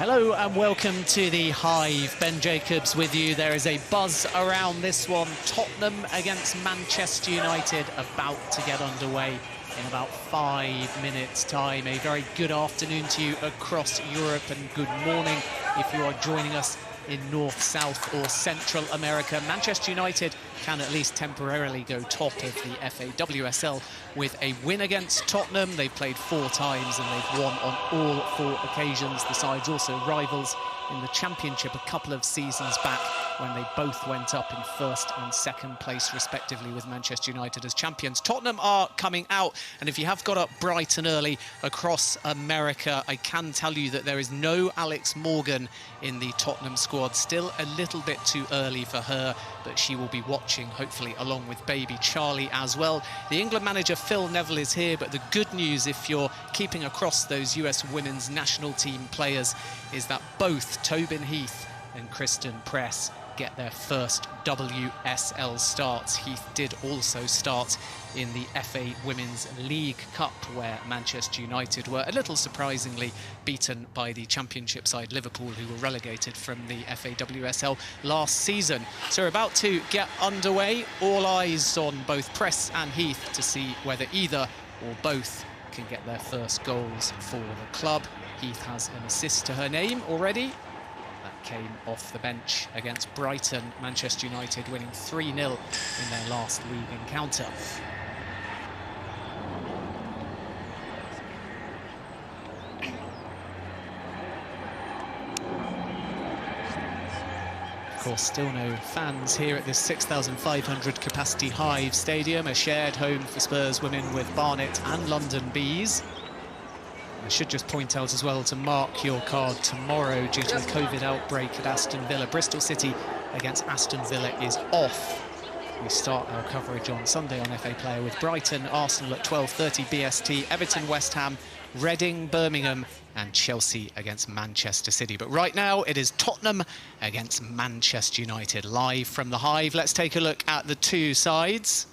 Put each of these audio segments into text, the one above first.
Hello and welcome to the Hive. Ben Jacobs with you. There is a buzz around this one. Tottenham against Manchester United about to get underway in about 5 minutes' time. A very good afternoon to you across Europe and good morning if you are joining us in North, South or Central America. Manchester United can at least temporarily go top of the FA WSL with a win against Tottenham. They've played 4 times and they've won on all 4 occasions. The side's also rivals in the Championship a couple of seasons back when they both went up in 1st and 2nd place respectively with Manchester United as champions. Tottenham are coming out, and if you have got up bright and early across America, I can tell you that there is no Alex Morgan in the Tottenham squad. Still a little bit too early for her, but she will be watching hopefully along with baby Charlie as well. The England manager Phil Neville is here, but the good news if you're keeping across those US women's national team players is that both Tobin Heath and Kristen Press get their first WSL starts. Heath did also start in the FA Women's League Cup, where Manchester United were a little surprisingly beaten by the Championship side Liverpool, who were relegated from the FA WSL last season. So we're about to get underway. All eyes on both Press and Heath to see whether either or both can get their first goals for the club. Heath has an assist to her name already. That came off the bench against Brighton. Manchester United winning 3-0 in their last league encounter. Of course, still no fans here at this 6,500 capacity Hive Stadium, a shared home for Spurs women with Barnet and London Bees. I should just point out as well to mark your card tomorrow due to the COVID outbreak at Aston Villa. Bristol City against Aston Villa is off. We start our coverage on Sunday on FA Player with Brighton, Arsenal at 12:30 BST, Everton, West Ham, Reading, Birmingham and Chelsea against Manchester City. But right now it is Tottenham against Manchester United live from the Hive. Let's take a look at the two sides.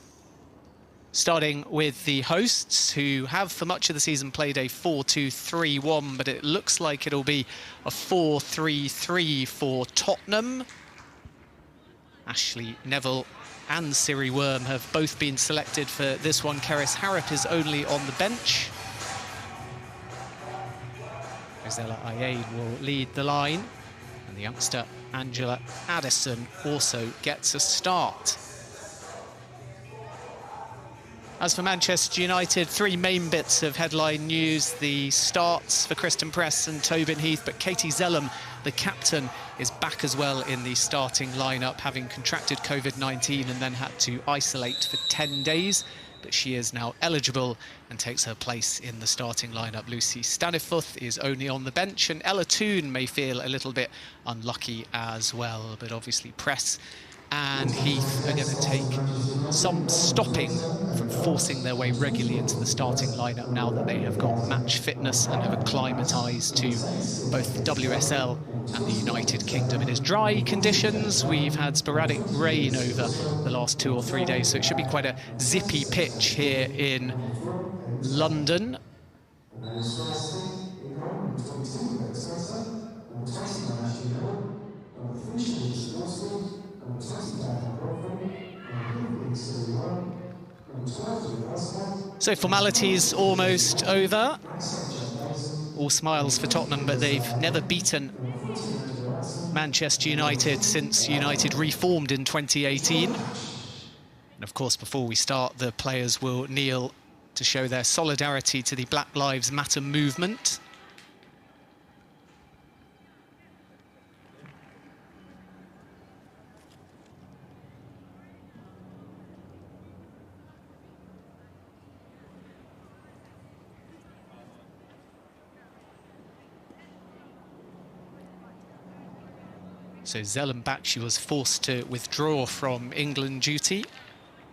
Starting with the hosts, who have for much of the season played a 4-2-3-1, but it looks like it'll be a 4-3-3 for Tottenham. Ashley Neville and Siri Worm have both been selected for this one. Keris Harrop is only on the bench. Rosella Ayade will lead the line, and the youngster Angela Addison also gets a start. As for Manchester United, 3 main bits of headline news. The starts for Kristen Press and Tobin Heath, but Katie Zellum, the captain, is back as well in the starting lineup, having contracted COVID-19 and then had to isolate for 10 days. But she is now eligible and takes her place in the starting lineup. Lucy Staniforth is only on the bench, and Ella Toone may feel a little bit unlucky as well. But obviously Press and Heath are going to take some stopping from forcing their way regularly into the starting lineup now that they have got match fitness and have acclimatised to both the WSL and the United Kingdom. It is dry conditions. We've had sporadic rain over the last 2 or 3 days, so it should be quite a zippy pitch here in London. So formalities almost over. All smiles for Tottenham, but they've never beaten Manchester United since United reformed in 2018. And of course, before we start, the players will kneel to show their solidarity to the Black Lives Matter movement. So Zellum back, she was forced to withdraw from England duty.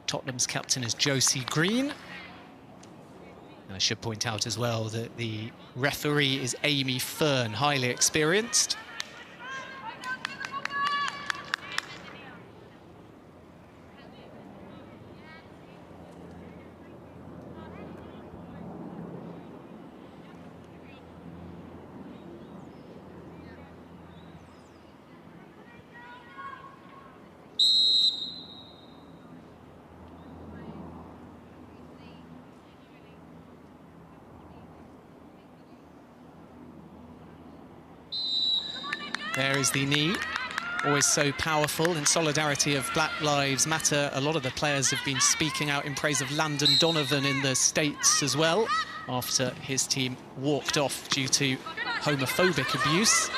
Tottenham's captain is Josie Green. And I should point out as well that the referee is Amy Fern, highly experienced. There is the knee. Always so powerful. In solidarity of Black Lives Matter, a lot of the players have been speaking out in praise of Landon Donovan in the States as well, after his team walked off due to homophobic abuse.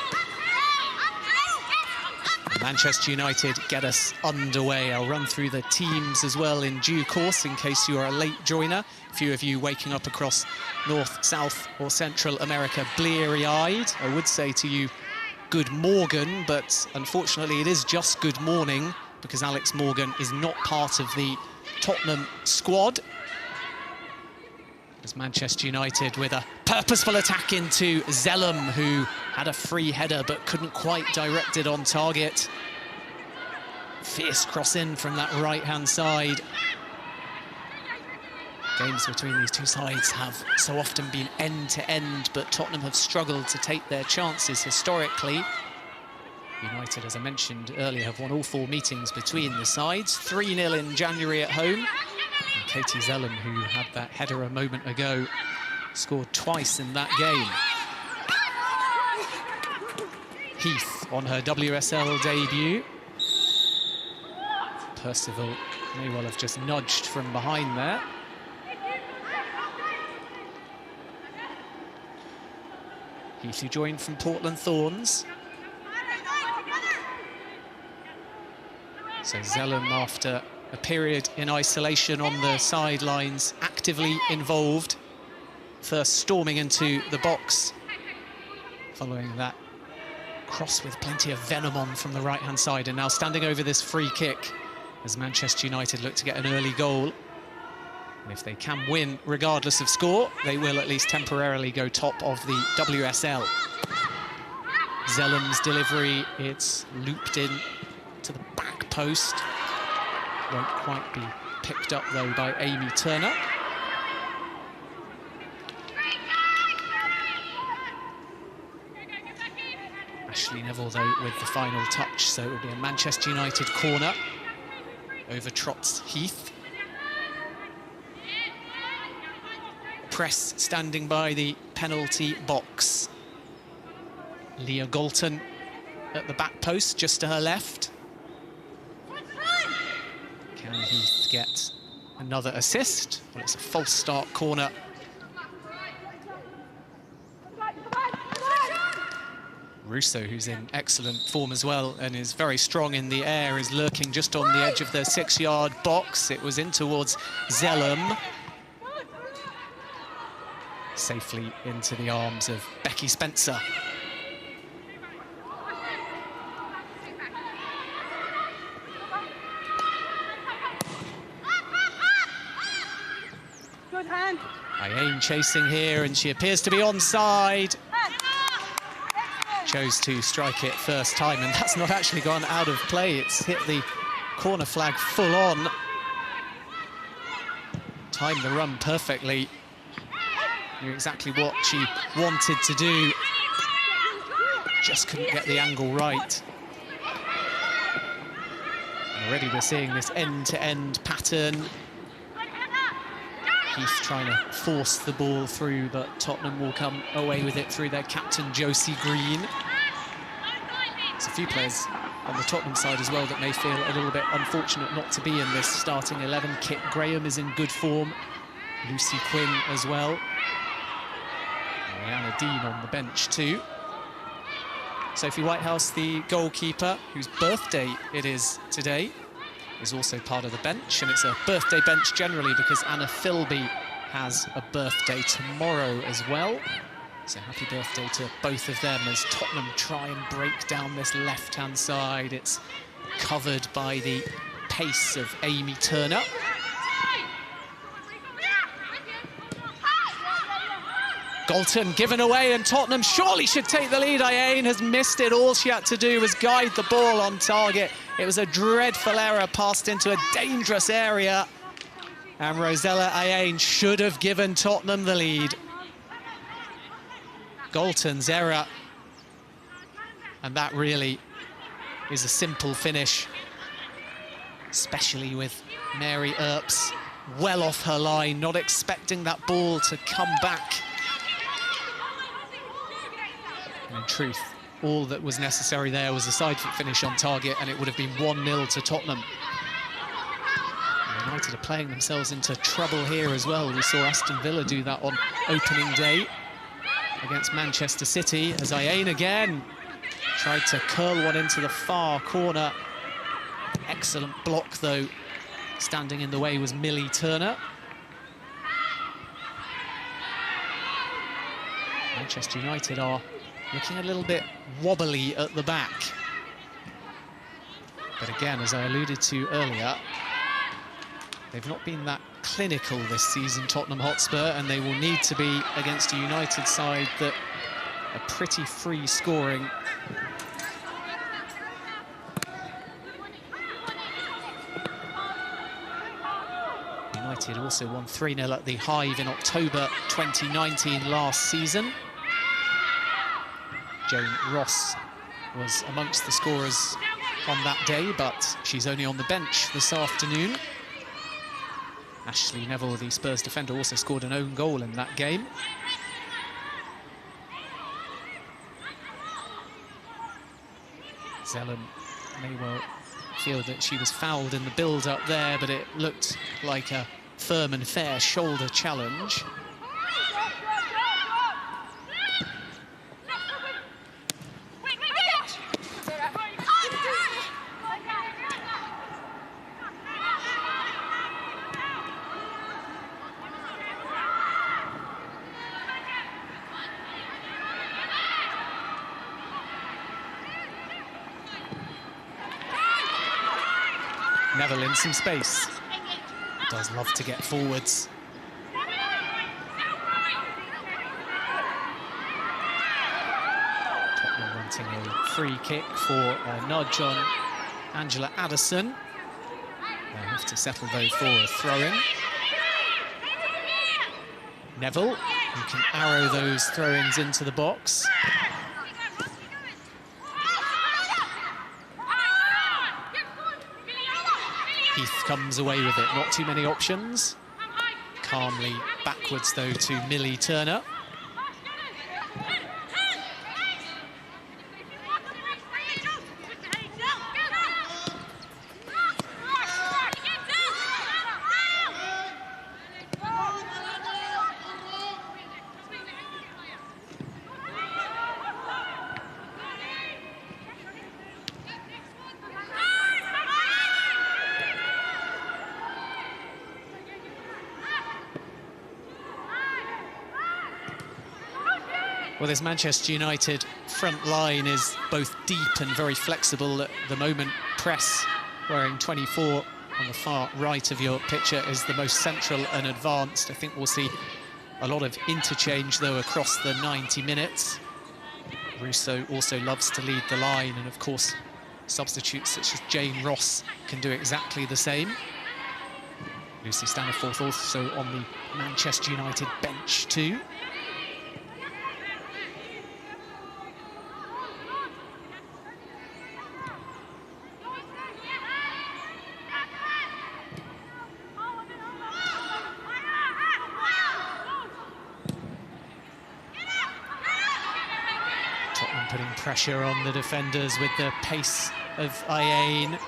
Manchester United get us underway. I'll run through the teams as well in due course in case you are a late joiner. A few of you waking up across North, South or Central America bleary-eyed. I would say to you, good morgen, but unfortunately it is just good morning because Alex Morgan is not part of the Tottenham squad. As Manchester United with a purposeful attack into Zellum, who had a free header but couldn't quite direct it on target. Fierce cross in from that right-hand side. Games between these two sides have so often been end-to-end, but Tottenham have struggled to take their chances historically. United, as I mentioned earlier, have won all 4 meetings between the sides. 3-0 in January at home. And Katie Zellum, who had that header a moment ago, scored twice in that game. Heath on her WSL debut. Percival may well have just nudged from behind there. Heath, who joined from Portland Thorns. So Zellum, after a period in isolation on the sidelines, actively involved. First storming into the box, following that cross with plenty of venom on from the right-hand side, and now standing over this free kick as Manchester United look to get an early goal. And if they can win, regardless of score, they will at least temporarily go top of the WSL. Zellum's delivery, it's looped in to the back post. Won't quite be picked up, though, by Amy Turner. Ashley Neville, though, with the final touch, so it will be a Manchester United corner over trots Heath. Press standing by the penalty box. Leah Galton at the back post, just to her left. Can Heath get another assist? Well, it's a false start corner. Russo, who's in excellent form as well and is very strong in the air, is lurking just on the edge of the 6-yard box. It was in towards Zellum. Safely into the arms of Becky Spencer. Good hand. Ayane chasing here, and she appears to be onside. Chose to strike it first time, and that's not actually gone out of play. It's hit the corner flag full on. Timed the run perfectly. Knew exactly what she wanted to do. Just couldn't get the angle right. And already we're seeing this end-to-end pattern. Heath trying to force the ball through, but Tottenham will come away with it through their captain, Josie Green. There's a few players on the Tottenham side as well that may feel a little bit unfortunate not to be in this starting 11. Kit Graham is in good form. Lucy Quinn as well. Mariana Dean on the bench too. Sophie Whitehouse, the goalkeeper, whose birthday it is today, is also part of the bench, and it's a birthday bench generally because Anna Philby has a birthday tomorrow as well. So happy birthday to both of them as Tottenham try and break down this left-hand side. It's covered by the pace of Amy Turner. Galton given away, and Tottenham surely should take the lead. Ayane has missed it. All she had to do was guide the ball on target. It was a dreadful error, passed into a dangerous area. And Rosella Ayane should have given Tottenham the lead. Galton's error. And that really is a simple finish, especially with Mary Earps well off her line, not expecting that ball to come back. And in truth, all that was necessary there was a side-foot finish on target, and it would have been 1-0 to Tottenham. United are playing themselves into trouble here as well. We saw Aston Villa do that on opening day against Manchester City, as Ayane again tried to curl one into the far corner. Excellent block, though. Standing in the way was Millie Turner. Manchester United are looking a little bit wobbly at the back. But again, as I alluded to earlier, they've not been that clinical this season, Tottenham Hotspur, and they will need to be against a United side that are pretty free scoring. United also won 3-0 at the Hive in October 2019 last season. Jane Ross was amongst the scorers on that day, but she's only on the bench this afternoon. Ashley Neville, the Spurs defender, also scored an own goal in that game. Zelen may well feel that she was fouled in the build-up there, but it looked like a firm and fair shoulder challenge. Neville in some space. Does love to get forwards. Tottenham wanting a free kick for a nudge on Angela Addison. They'll have to settle though for a throw-in. Neville, who can arrow those throw-ins into the box. Heath comes away with it, not too many options. Calmly backwards, though, to Millie Turner. Well, this Manchester United front line is both deep and very flexible at the moment. Press, wearing 24 on the far right of your picture, is the most central and advanced. I think we'll see a lot of interchange, though, across the 90 minutes. Russo also loves to lead the line, and, of course, substitutes such as Jane Ross can do exactly the same. Lucy Staniforth also on the Manchester United bench, too. Putting pressure on the defenders with the pace of Ayane.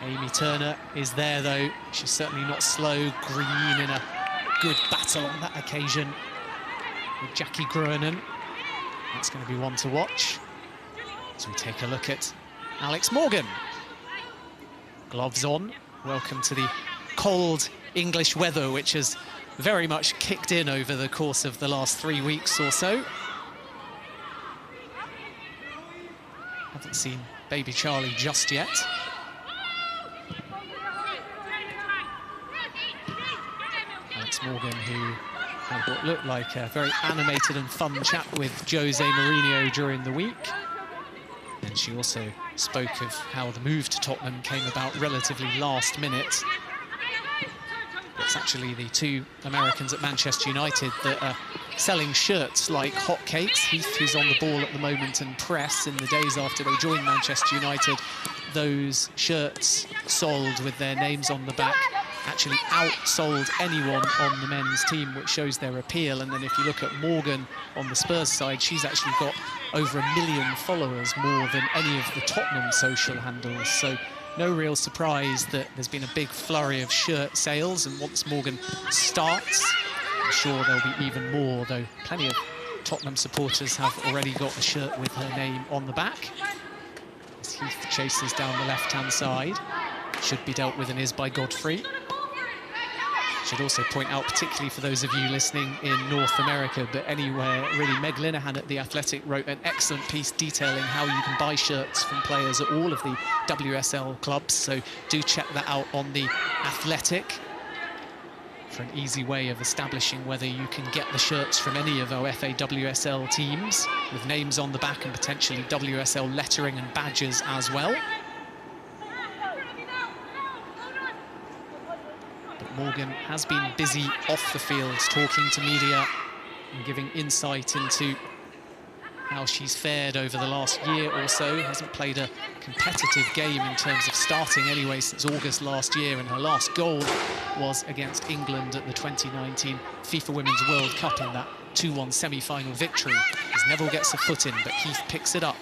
Amy Turner is there, though. She's certainly not slow. Green in a good battle on that occasion with Jackie Groenen. That's going to be one to watch. So we take a look at Alex Morgan. Gloves on. Welcome to the cold English weather, which has very much kicked in over the course of the last 3 weeks or so. Haven't seen baby Charlie just yet. Alex Morgan, who had what looked like a very animated and fun chat with Jose Mourinho during the week. And she also spoke of how the move to Tottenham came about relatively last minute. It's actually the two Americans at Manchester United that are selling shirts like hotcakes. Heath, who's on the ball at the moment, and Press, in the days after they joined Manchester United, those shirts sold with their names on the back actually outsold anyone on the men's team, which shows their appeal. And then if you look at Morgan on the Spurs side, she's actually got over 1 million followers, more than any of the Tottenham social handles. So no real surprise that there's been a big flurry of shirt sales, and once Morgan starts, I'm sure there'll be even more, though plenty of Tottenham supporters have already got a shirt with her name on the back. As Heath chases down the left-hand side, should be dealt with and is by Godfrey. Should also point out, particularly for those of you listening in North America, but anywhere really, Meg Linehan at The Athletic wrote an excellent piece detailing how you can buy shirts from players at all of the WSL clubs, so do check that out on The Athletic for an easy way of establishing whether you can get the shirts from any of our FA WSL teams, with names on the back and potentially WSL lettering and badges as well. Morgan has been busy off the field, talking to media and giving insight into how she's fared over the last year or so. Hasn't played a competitive game in terms of starting anyway since August last year, and her last goal was against England at the 2019 FIFA Women's World Cup in that 2-1 semi-final victory. As Neville gets a foot in, but Heath picks it up.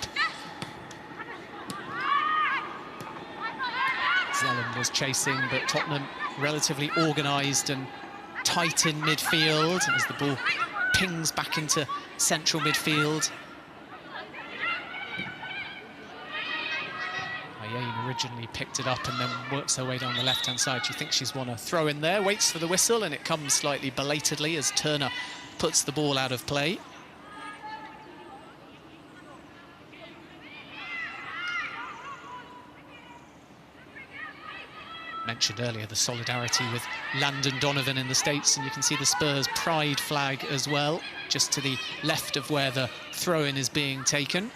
Zellum was chasing, but Tottenham relatively organised and tight in midfield as the ball pings back into central midfield. Ayane originally picked it up and then works her way down the left-hand side. She thinks she's won a throw in there, waits for the whistle, and it comes slightly belatedly as Turner puts the ball out of play. Mentioned earlier the solidarity with Landon Donovan in the States, and you can see the Spurs pride flag as well, just to the left of where the throw-in is being taken.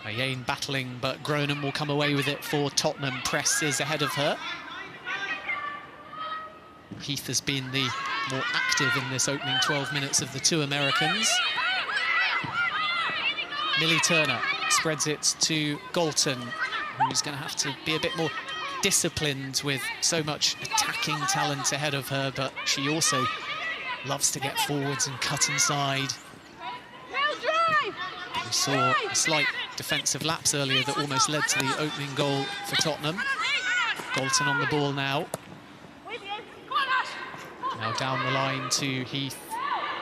Ayane battling, but Groningen will come away with it for Tottenham. Press is ahead of her. Heath has been the more active in this opening 12 minutes of the two Americans. Millie Turner spreads it to Galton, who's going to have to be a bit more disciplined with so much attacking talent ahead of her, but she also loves to get forwards and cut inside. We saw a slight defensive lapse earlier that almost led to the opening goal for Tottenham. Galton on the ball now. Now down the line to Heath,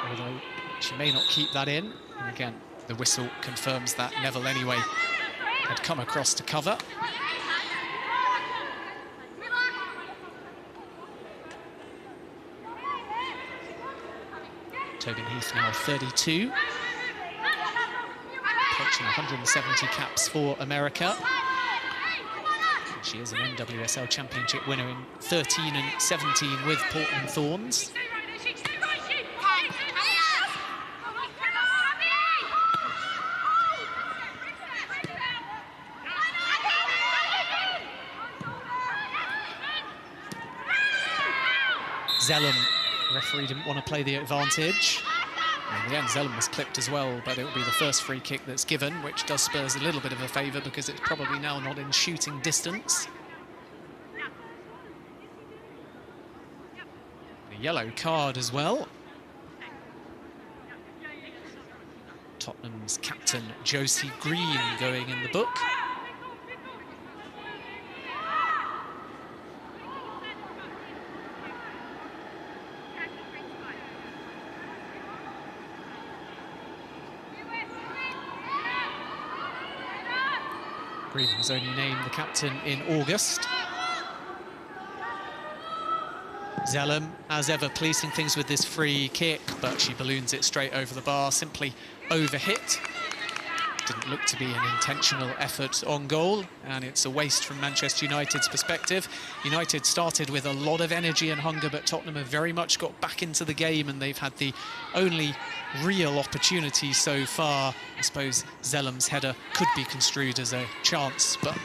although she may not keep that in. And again, the whistle confirms that Neville anyway had come across to cover. Tobin Heath now 32. Approaching 170 caps for America. She is an NWSL Championship winner in 13 and 17 with Portland Thorns. Zellum, referee didn't want to play the advantage. In the end, Zellum was clipped as well, but it will be the first free kick that's given, which does Spurs a little bit of a favour because it's probably now not in shooting distance. A yellow card as well. Tottenham's captain, Josie Green, going in the book. Green was only named the captain in August. Zellum, as ever, policing things with this free kick, but she balloons it straight over the bar, simply overhit. Didn't look to be an intentional effort on goal, and it's a waste from Manchester United's perspective. United started with a lot of energy and hunger, but Tottenham have very much got back into the game, and they've had the only real opportunity so far. I suppose Zellum's header could be construed as a chance, but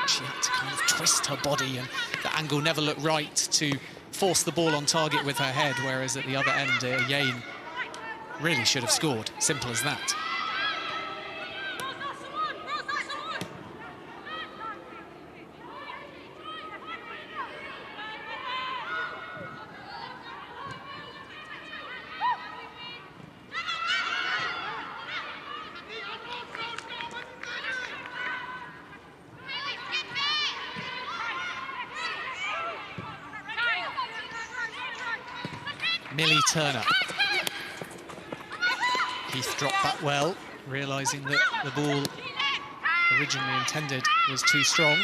she had to kind of twist her body, and the angle never looked right to force the ball on target with her head, whereas at the other end, Ayane really should have scored. Simple as that. Millie Turner. Heath dropped that well, realising that the ball originally intended was too strong.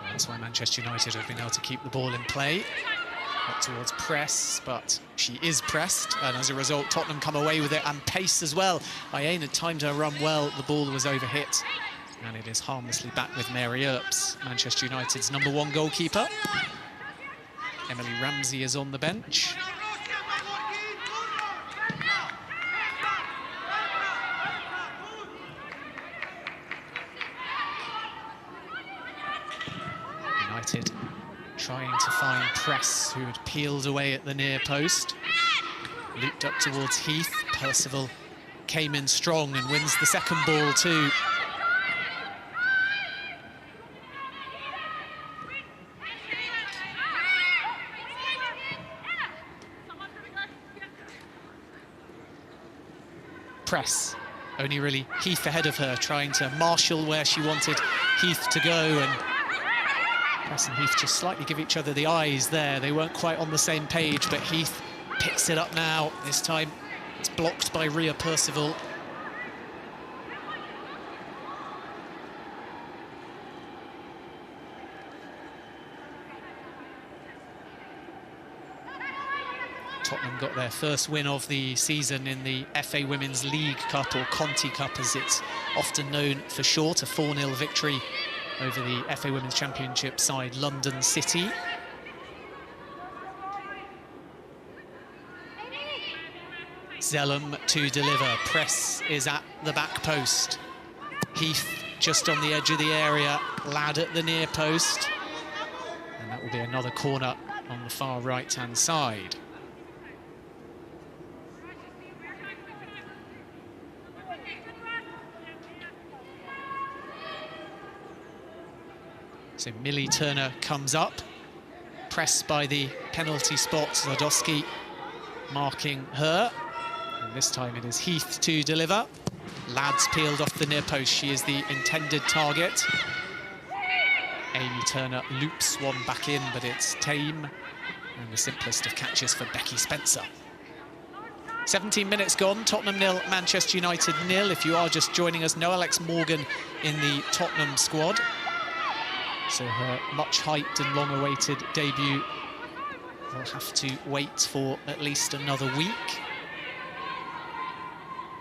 And that's why Manchester United have been able to keep the ball in play. Not towards press, but she is pressed, and as a result, Tottenham come away with it, and pace as well. Ayane had timed her run well, the ball was overhit, and it is harmlessly back with Mary Earps, Manchester United's #1 goalkeeper. Emily Ramsey is on the bench. United trying to find Press, who had peeled away at the near post. Looped up towards Heath. Percival came in strong and wins the second ball too. Press, only really Heath ahead of her, trying to marshal where she wanted Heath to go, and Press and Heath just slightly give each other the eyes there. They weren't quite on the same page, but Heath picks it up now. This time it's blocked by Rhea Percival. Tottenham got their first win of the season in the FA Women's League Cup, or Conti Cup as it's often known for short, a 4-0 victory over the FA Women's Championship side London City. Zellum to deliver. Press is at the back post. Heath just on the edge of the area. Ladd at the near post. And that will be another corner on the far right-hand side. So Millie Turner comes up, pressed by the penalty spot, Zardowski marking her. And this time it is Heath to deliver. Ladd's peeled off the near post, she is the intended target. Amy Turner loops one back in, but it's tame. And the simplest of catches for Becky Spencer. 17 minutes gone, Tottenham 0, Manchester United 0. If you are just joining us, no Alex Morgan in the Tottenham squad. So her much-hyped and long-awaited debut will have to wait for at least another week.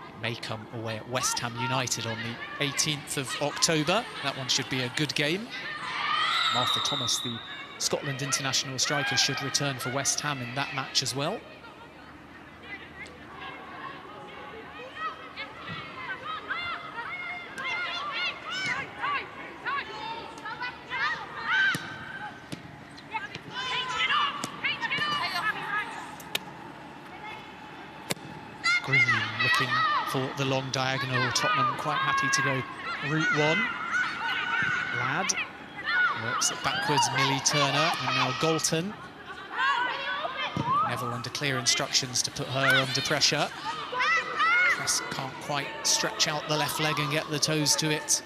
It may come away at West Ham United on the 18th of October. That one should be a good game. Martha Thomas, the Scotland international striker, should return for West Ham in that match as well. Green looking for the long diagonal. Tottenham quite happy to go route one. Ladd works it backwards. Millie Turner and now Galton. Neville under clear instructions to put her under pressure. Press can't quite stretch out the left leg and get the toes to it.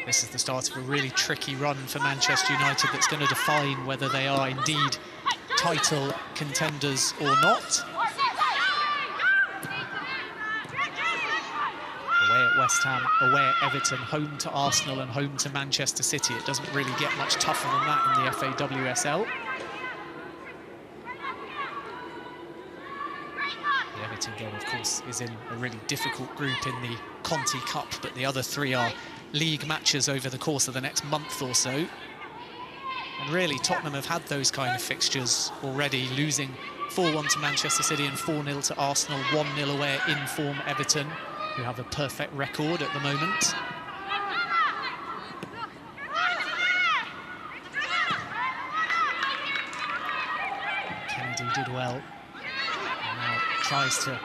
This is the start of a really tricky run for Manchester United that's going to define whether they are indeed title contenders or not. Away at West Ham, away at Everton, home to Arsenal and home to Manchester City. It doesn't really get much tougher than that in the FA WSL. The Everton game, of course, is in a really difficult group in the Conti Cup, but the other three are league matches over the course of the next month or so. And really, Tottenham have had those kind of fixtures already, losing 4-1 to Manchester City and 4-0 to Arsenal, 1-0 away at in-form Everton, who have a perfect record at the moment. Kennedy did well, and now tries to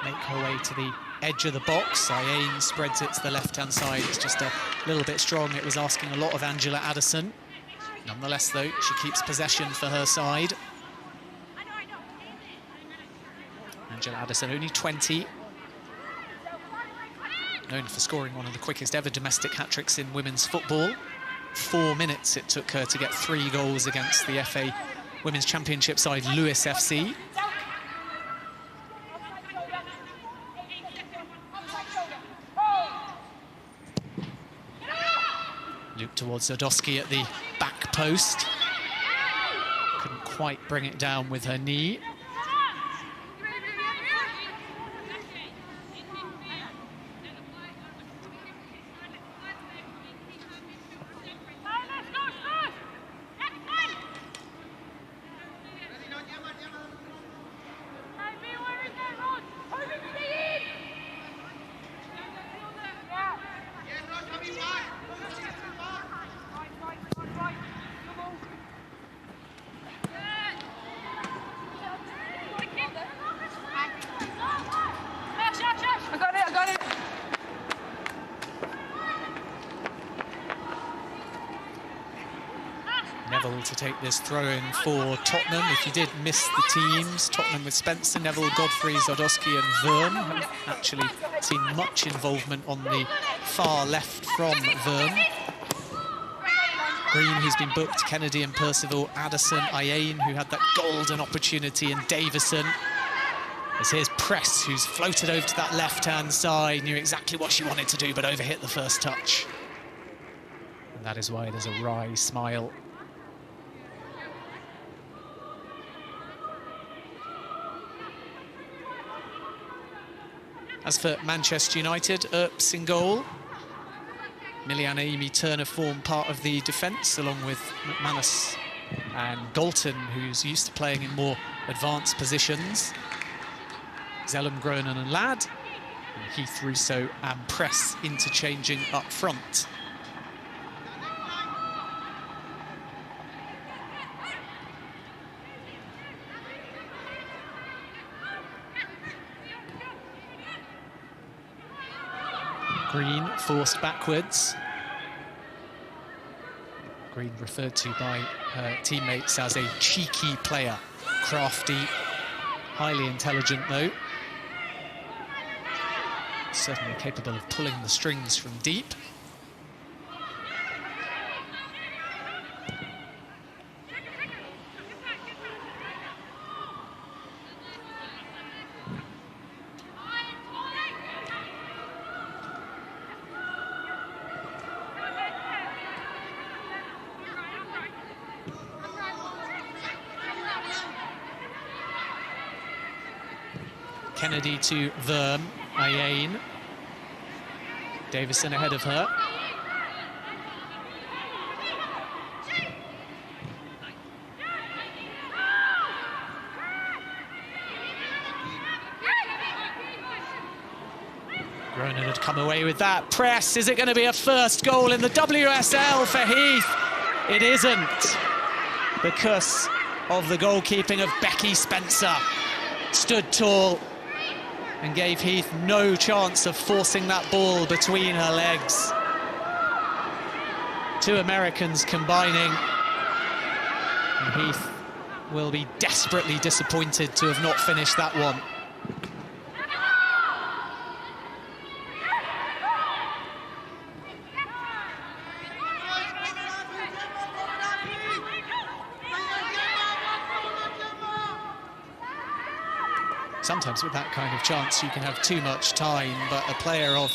make her way to the edge of the box. Ayane spreads it to the left-hand side. It's just a little bit strong. It was asking a lot of Angela Addison. Nonetheless, though, she keeps possession for her side. Jill Addison, only 20. Known for scoring one of the quickest ever domestic hat-tricks in women's football. 4 minutes it took her to get 3 goals against the FA Women's Championship side Lewis FC. Loop towards Zadowski at the back post. Couldn't quite bring it down with her knee. Neville to take this throw-in for Tottenham. If you did miss the teams, Tottenham with Spencer, Neville, Godfrey, Zadowski and Verm. Haven't actually seen much involvement on the far left from Verm. Green, who's been booked, Kennedy and Percival, Addison, Ayane, who had that golden opportunity, and Davison. As here's Press, who's floated over to that left-hand side, knew exactly what she wanted to do, but overhit the first touch. And that is why there's a wry smile. As for Manchester United, Earps in goal. Miliana Amy Turner formed part of the defence, along with McManus and Galton, who's used to playing in more advanced positions. Zellum, Groenen and Ladd. And Heath, Russo and Press interchanging up front. Green forced backwards. Green referred to by her teammates as a cheeky player. Crafty, highly intelligent though. Certainly capable of pulling the strings from deep. Kennedy to Verm, Ayane. Davison ahead of her. Groenen had come away with that. Press, is it going to be a first goal in the WSL for Heath? It isn't, because of the goalkeeping of Becky Spencer. Stood tall and gave Heath no chance of forcing that ball between her legs. 2 Americans combining. And Heath will be desperately disappointed to have not finished that one. Sometimes with that kind of chance you can have too much time, but a player of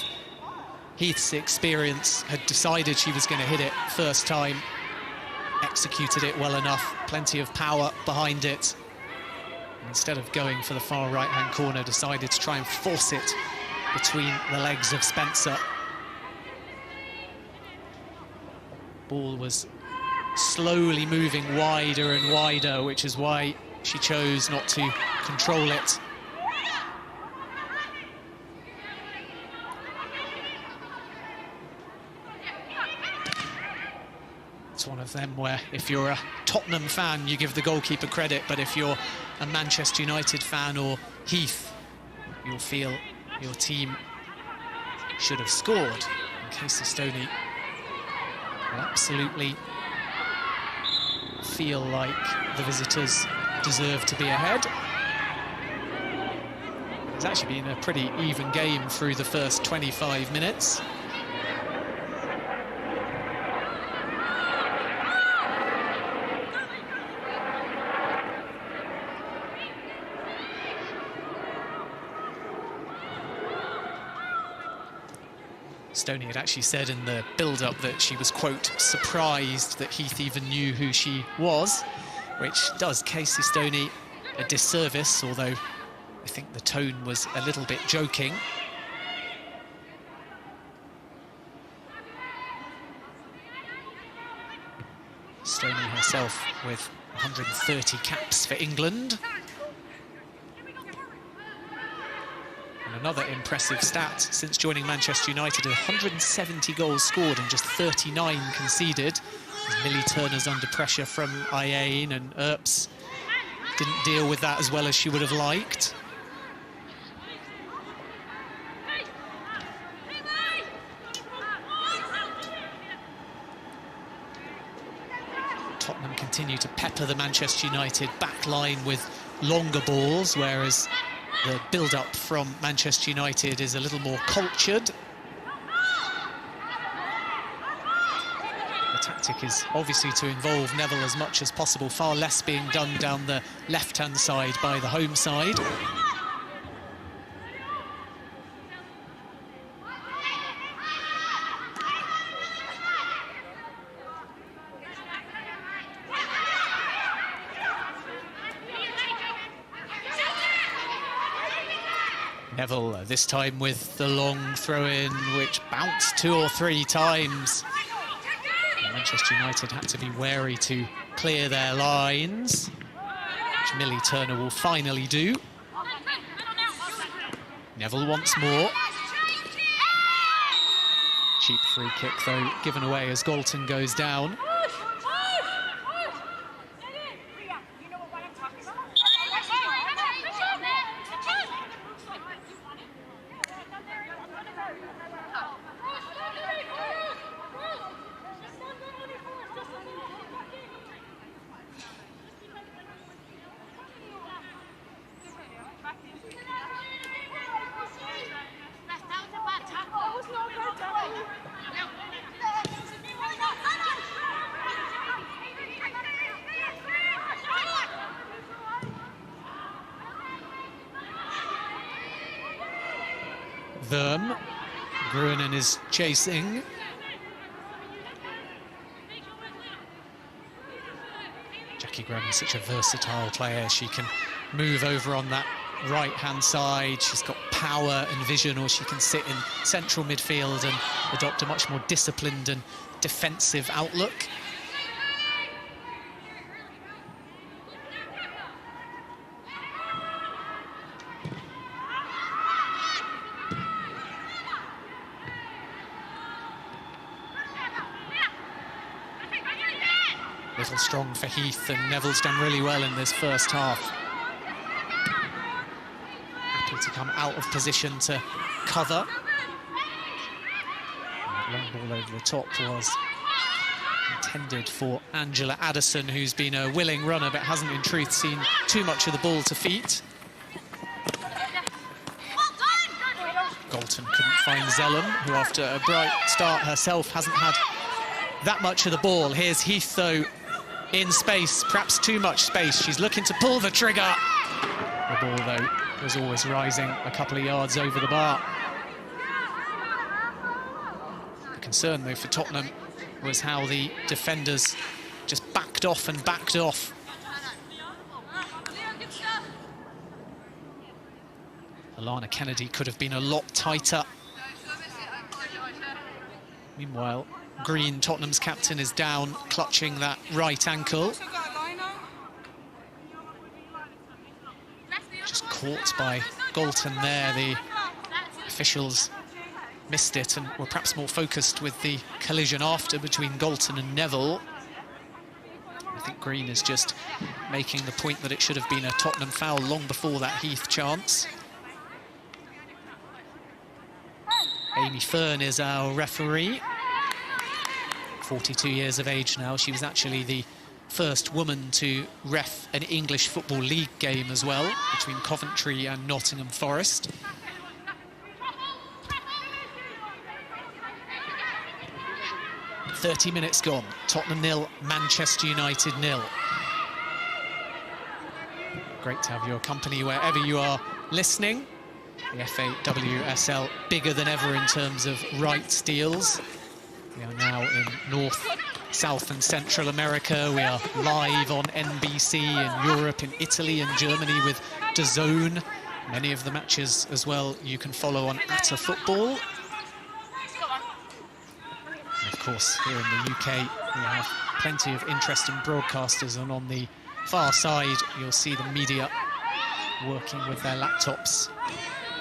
Heath's experience had decided she was going to hit it first time, executed it well enough, plenty of power behind it. And instead of going for the far right-hand corner, decided to try and force it between the legs of Spencer. Ball was slowly moving wider and wider, which is why she chose not to control it. It's one of them where if you're a Tottenham fan, you give the goalkeeper credit, but if you're a Manchester United fan or Heath, you'll feel your team should have scored. And Casey Stoney will absolutely feel like the visitors deserve to be ahead. It's actually been a pretty even game through the first 25 minutes. Stoney had actually said in the build-up that she was, quote, surprised that Heath even knew who she was, which does Casey Stoney a disservice, although I think the tone was a little bit joking. Stoney herself with 130 caps for England. And another impressive stat, since joining Manchester United, 170 goals scored and just 39 conceded. As Millie Turner's under pressure from Ayane, and Earps didn't deal with that as well as she would have liked. Tottenham continue to pepper the Manchester United back line with longer balls, whereas the build-up from Manchester United is a little more cultured. The tactic is obviously to involve Neville as much as possible, far less being done down the left-hand side by the home side. Neville, this time with the long throw-in, which bounced 2 or 3 times. And Manchester United had to be wary to clear their lines, which Millie Turner will finally do. Neville once more. Cheap free kick, though, given away as Galton goes down. Gruenen is chasing. Jackie Graham is such a versatile player. She can move over on that right-hand side. She's got power and vision, or she can sit in central midfield and adopt a much more disciplined and defensive outlook. Little strong for Heath, and Neville's done really well in this first half. Happy to come out of position to cover. And long ball over the top was intended for Angela Addison, who's been a willing runner but hasn't in truth seen too much of the ball to feet. Galton couldn't find Zellum, who after a bright start herself hasn't had that much of the ball. Here's Heath, though, in space, perhaps too much space. She's looking to pull the trigger. The ball, though, was always rising a couple of yards over the bar. The concern, though, for Tottenham was how the defenders just backed off and backed off. Alana Kennedy could have been a lot tighter. Meanwhile, Green, Tottenham's captain, is down, clutching that right ankle. Just caught by Galton there. The officials missed it and were perhaps more focused with the collision after between Galton and Neville. I think Green is just making the point that it should have been a Tottenham foul long before that Heath chance. Amy Fern is our referee. 42 years of age now. She was actually the first woman to ref an English Football League game as well, between Coventry and Nottingham Forest. "30 minutes gone. Tottenham 0, Manchester United 0. Great to have your company wherever you are listening. The FA WSL bigger than ever in terms of rights deals. We are now in North, South and Central America. We are live on NBC in Europe, in Italy and Germany with DAZN. Many of the matches as well you can follow on ManUtd Football. And of course, here in the UK, we have plenty of interesting broadcasters, and on the far side, you'll see the media working with their laptops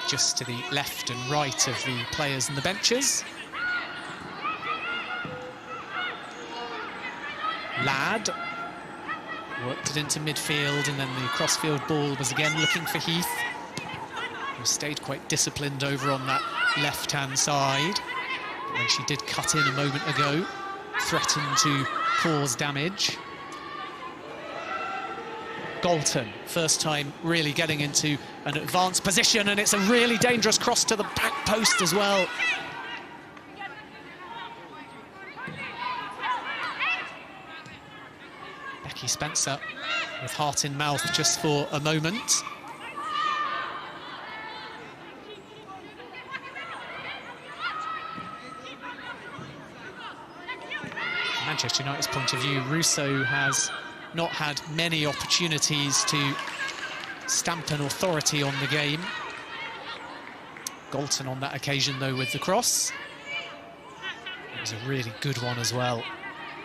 just to the left and right of the players and the benches. Ladd worked it into midfield, and then the crossfield ball was again looking for Heath, who stayed quite disciplined over on that left-hand side. But when she did cut in a moment ago, threatened to cause damage. Galton, first time really getting into an advanced position, and it's a really dangerous cross to the back post as well. Becky Spencer with heart in mouth just for a moment. From Manchester United's point of view, Russo has not had many opportunities to stamp an authority on the game. Galton on that occasion, though, with the cross. It was a really good one as well.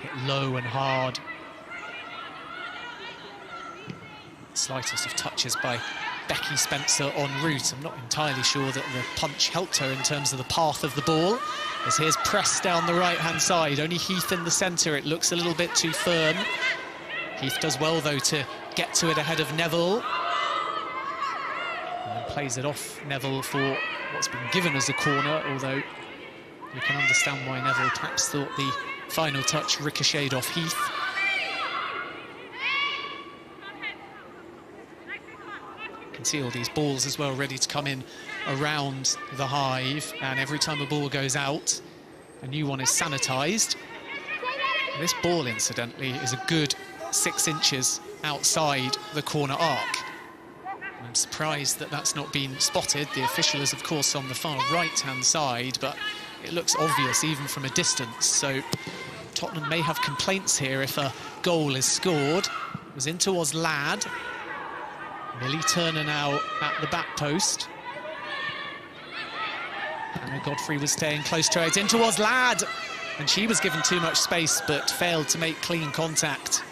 Hit low and hard. Slightest of touches by Becky Spencer en route. I'm not entirely sure that the punch helped her in terms of the path of the ball. As here's pressed down the right-hand side. Only Heath in the centre. It looks a little bit too firm. Heath does well, though, to get to it ahead of Neville. And then plays it off Neville for what's been given as a corner, although you can understand why Neville perhaps thought the final touch ricocheted off Heath. You can see all these balls as well ready to come in around the hive, and every time a ball goes out, a new one is sanitised. This ball, incidentally, is a good 6 inches outside the corner arc. I'm surprised that that's not been spotted. The official is, of course, on the far right-hand side, but it looks obvious even from a distance. So Tottenham may have complaints here if a goal is scored. It was in towards Ladd. Millie Turner now at the back post. Anna Godfrey was staying close to her. It's in towards Ladd, and she was given too much space but failed to make clean contact.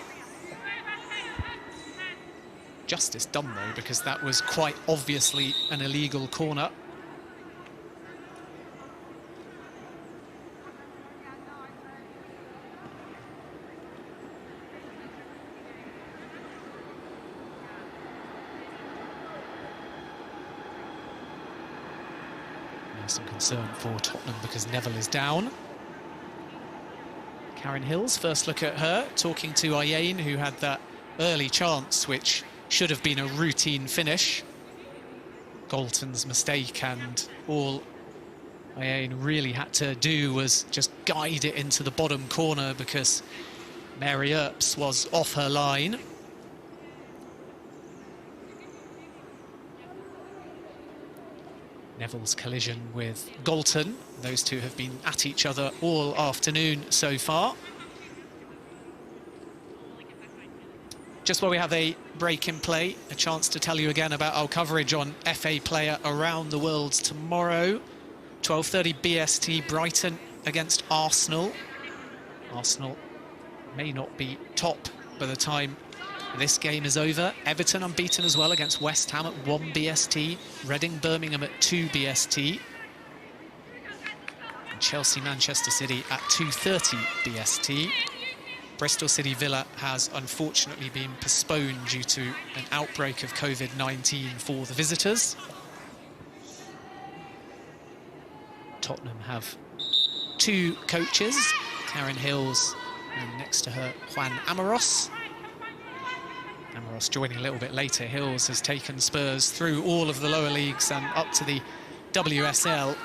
Justice done, though, because that was quite obviously an illegal corner. There's some concern for Tottenham because Neville is down. Karen Hills, first look at her, talking to Ayane, who had that early chance, which should have been a routine finish. Galton's mistake, and all Ayane really had to do was just guide it into the bottom corner because Mary Earps was off her line. Neville's collision with Galton. Those two have been at each other all afternoon so far. Just while we have a break in play, a chance to tell you again about our coverage on FA Player Around the World tomorrow. 12:30 BST, Brighton against Arsenal. Arsenal may not be top by the time this game is over. Everton unbeaten as well against West Ham at 1 BST. Reading Birmingham at 2 BST. And Chelsea Manchester City at 2:30 BST. Bristol City Villa has unfortunately been postponed due to an outbreak of COVID-19 for the visitors. Tottenham have 2 coaches, Karen Hills and next to her Juan Amoros. And whilst joining a little bit later, Hills has taken Spurs through all of the lower leagues and up to the WSL,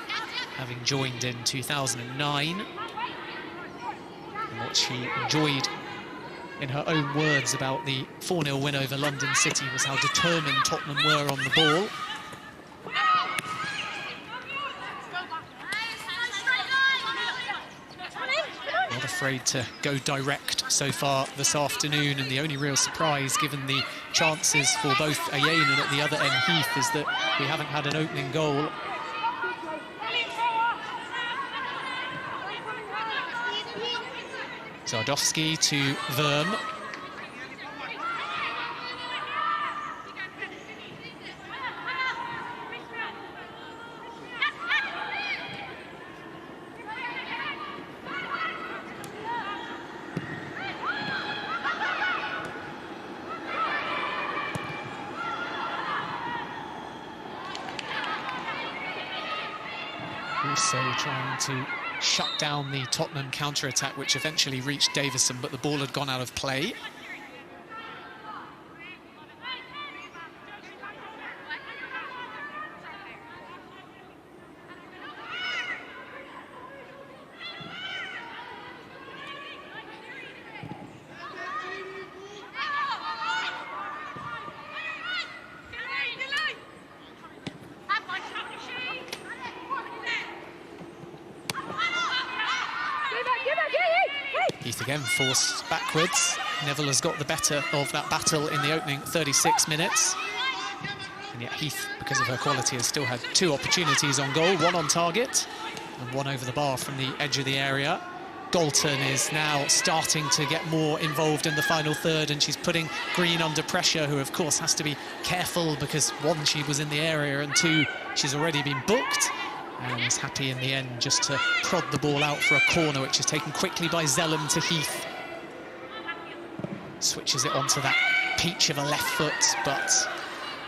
having joined in 2009. And what she enjoyed, in her own words, about the 4-0 win over London City was how determined Tottenham were on the ball. Not afraid to go direct so far this afternoon, and the only real surprise, given the chances for both Ayane and at the other end Heath, is that we haven't had an opening goal. Zardowski to Verm. Also trying to shut down the Tottenham counter-attack, which eventually reached Davison, but the ball had gone out of play. Heath again forced backwards. Neville has got the better of that battle in the opening 36 minutes. And yet Heath, because of her quality, has still had 2 opportunities on goal, 1 on target and 1 over the bar from the edge of the area. Galton is now starting to get more involved in the final third, and she's putting Green under pressure, who of course has to be careful because 1, she was in the area, and 2, she's already been booked. And is happy in the end just to prod the ball out for a corner, which is taken quickly by Zellum to Heath. Switches it onto that peach of a left foot, but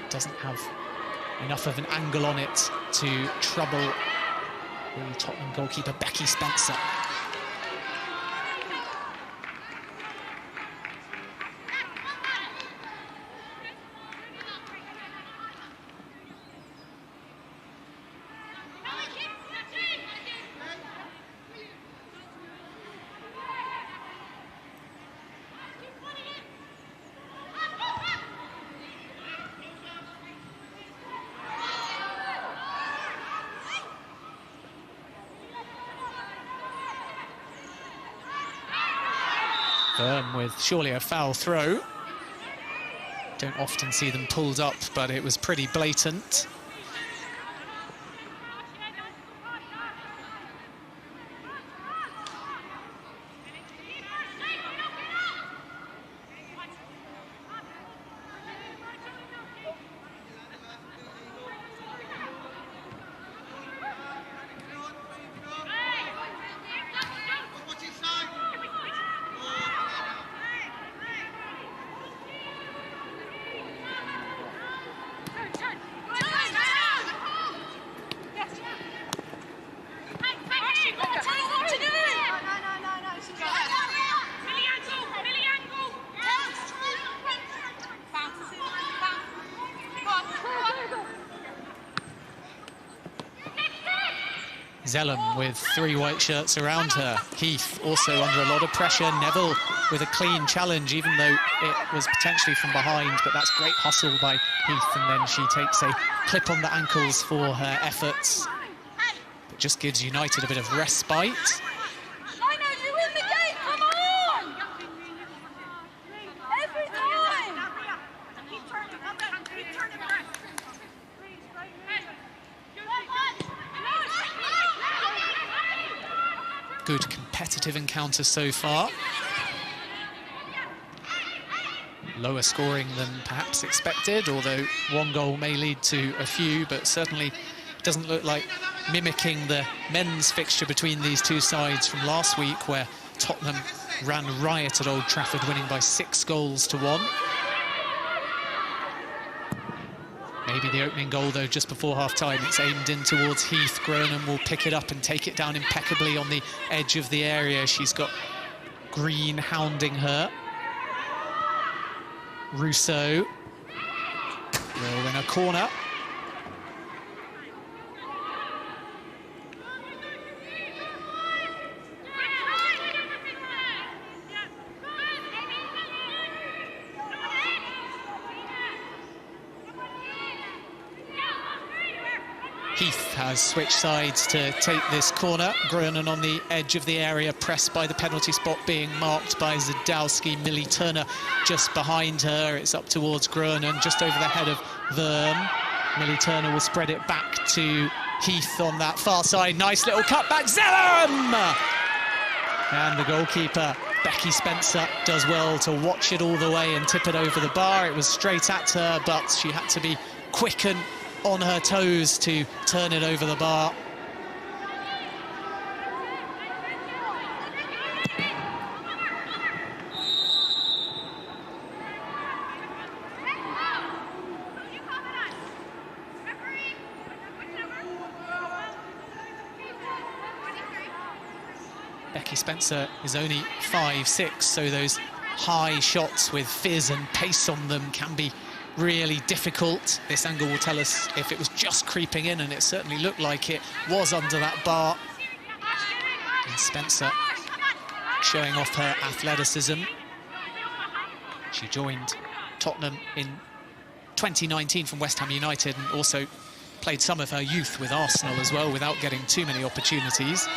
doesn't have enough of an angle on it to trouble the Tottenham goalkeeper, Becky Spencer. Verm with surely a foul throw. Don't often see them pulled up, but it was pretty blatant. Zellum with 3 white shirts around her. Heath also under a lot of pressure. Neville with a clean challenge, even though it was potentially from behind, but that's great hustle by Heath, and then she takes a clip on the ankles for her efforts. It just gives United a bit of respite. Good competitive encounter so far. Lower scoring than perhaps expected, although 1 goal may lead to a few, but certainly doesn't look like mimicking the men's fixture between these 2 sides from last week, where Tottenham ran riot at Old Trafford, winning by 6 goals to 1. Maybe the opening goal, though, just before half-time. It's aimed in towards Heath. Gronum will pick it up and take it down impeccably on the edge of the area. She's got Green hounding her. Russo will win a corner. Heath has switched sides to take this corner. Grunen on the edge of the area, pressed by the penalty spot being marked by Zadowski. Millie Turner just behind her. It's up towards Grunen, just over the head of Worm. Millie Turner will spread it back to Heath on that far side. Nice little cutback, Zellum! And the goalkeeper, Becky Spencer, does well to watch it all the way and tip it over the bar. It was straight at her, but she had to be quick and on her toes to turn it over the bar. Becky Spencer is only 5'6", so those high shots with fizz and pace on them can be really difficult. This angle will tell us if it was just creeping in, and it certainly looked like it was under that bar. And Spencer showing off her athleticism. She joined Tottenham in 2019 from West Ham United and also played some of her youth with Arsenal as well without getting too many opportunities.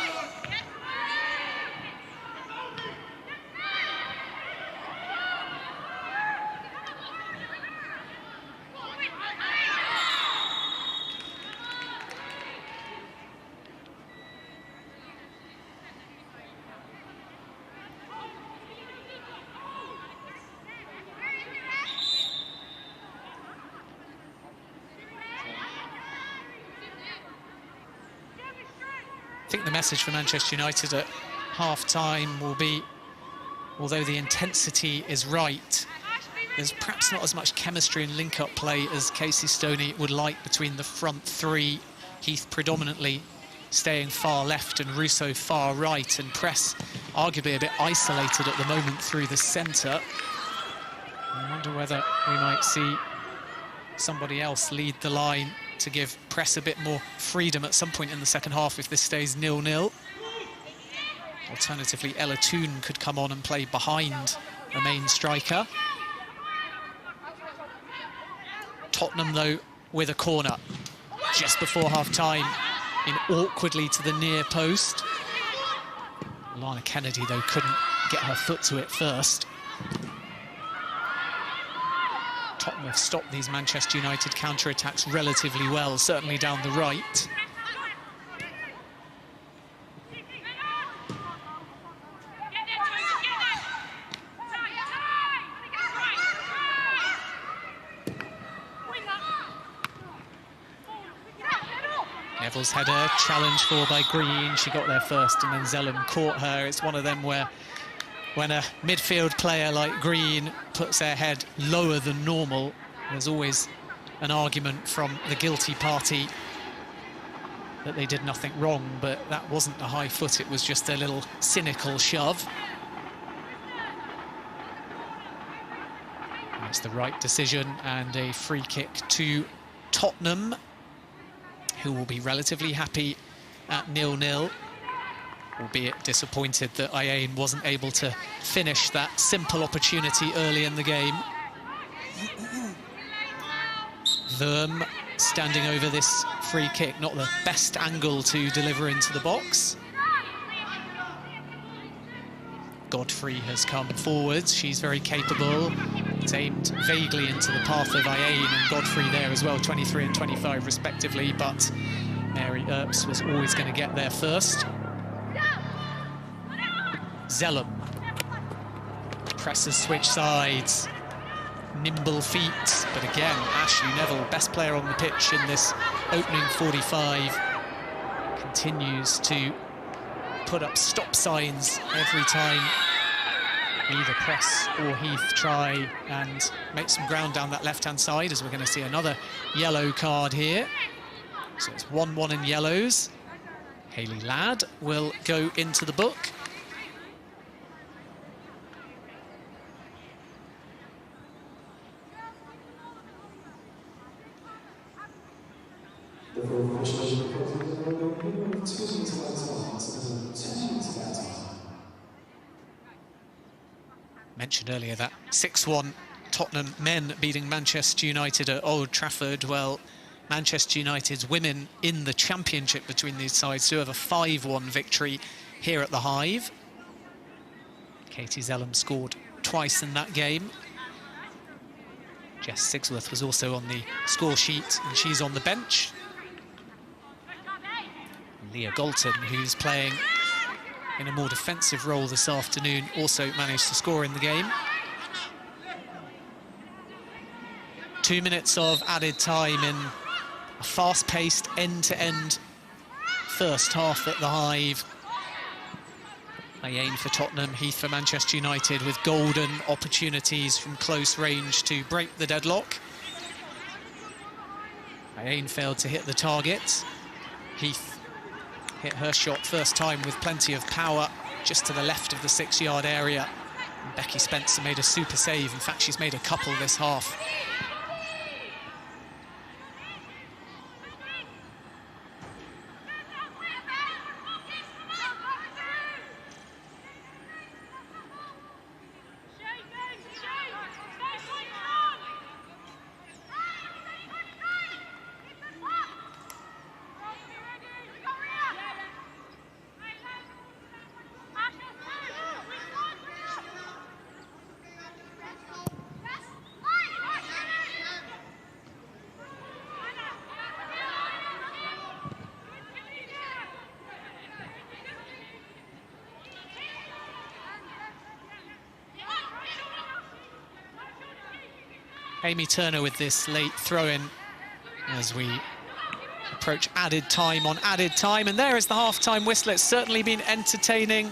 I think the message for Manchester United at half-time will be, although the intensity is right, there's perhaps not as much chemistry and link-up play as Casey Stoney would like between the front three. Heath predominantly staying far left and Russo far right, and Press arguably a bit isolated at the moment through the centre. I wonder whether we might see somebody else lead the line to give Press a bit more freedom at some point in the second half if this stays 0-0. Alternatively, Ella Toon could come on and play behind the main striker. Tottenham, though, with a corner just before half-time, in awkwardly to the near post. Lana Kennedy, though, couldn't get her foot to it first. Tottenham have stopped these Manchester United counter-attacks relatively well, certainly down the right. Neville's header, challenged for by Green. She got there first and then Zellum caught her. It's one of them where when a midfield player like Green puts their head lower than normal, there's always an argument from the guilty party that they did nothing wrong, but that wasn't a high foot, it was just a little cynical shove. And it's the right decision and a free kick to Tottenham, who will be relatively happy at 0-0. Albeit disappointed that Ayen wasn't able to finish that simple opportunity early in the game. Worm standing over this free kick, not the best angle to deliver into the box. Godfrey has come forwards, she's very capable. It's aimed vaguely into the path of Ayen and Godfrey there as well, 23 and 25 respectively, but Mary Earps was always going to get there first. Zellum presses switch sides, nimble feet, but again, Ashley Neville, best player on the pitch in this opening 45, continues to put up stop signs every time either Press or Heath try and make some ground down that left-hand side, as we're going to see another yellow card here. So it's 1-1 in yellows. Hayley Ladd will go into the book. Mentioned earlier that 6-1 Tottenham men beating Manchester United at Old Trafford. Well, Manchester United's women in the championship between these sides do have a 5-1 victory here at the Hive. Katie Zellum scored twice in that game. Jess Sigsworth was also on the score sheet, and she's on the bench. Leah Galton, who's playing in a more defensive role this afternoon, also managed to score in the game. 2 minutes of added time in a fast-paced, end-to-end first half at the Hive. Ayane for Tottenham, Heath for Manchester United, with golden opportunities from close range to break the deadlock. Ayane failed to hit the target. Heath hit her shot first time with plenty of power, just to the left of the 6-yard area. And Becky Spencer made a super save. In fact, she's made a couple this half. Amy Turner with this late throw-in as we approach added time on added time. And there is the half-time whistle. It's certainly been entertaining.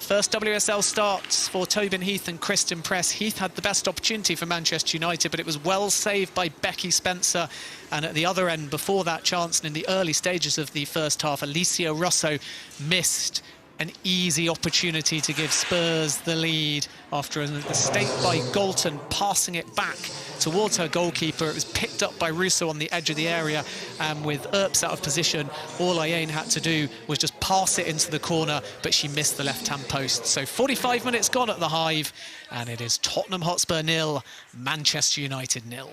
First WSL starts for Tobin Heath and Kristen Press. Heath had the best opportunity for Manchester United, but it was well saved by Becky Spencer. And at the other end, before that chance and in the early stages of the first half, Alicia Rosso missed an easy opportunity to give Spurs the lead after a mistake by Galton, passing it back towards her goalkeeper. It was picked up by Russo on the edge of the area, and with Earps out of position, all Ayane had to do was just pass it into the corner, but she missed the left-hand post. So 45 minutes gone at the Hive, and it is Tottenham Hotspur 0, Manchester United 0.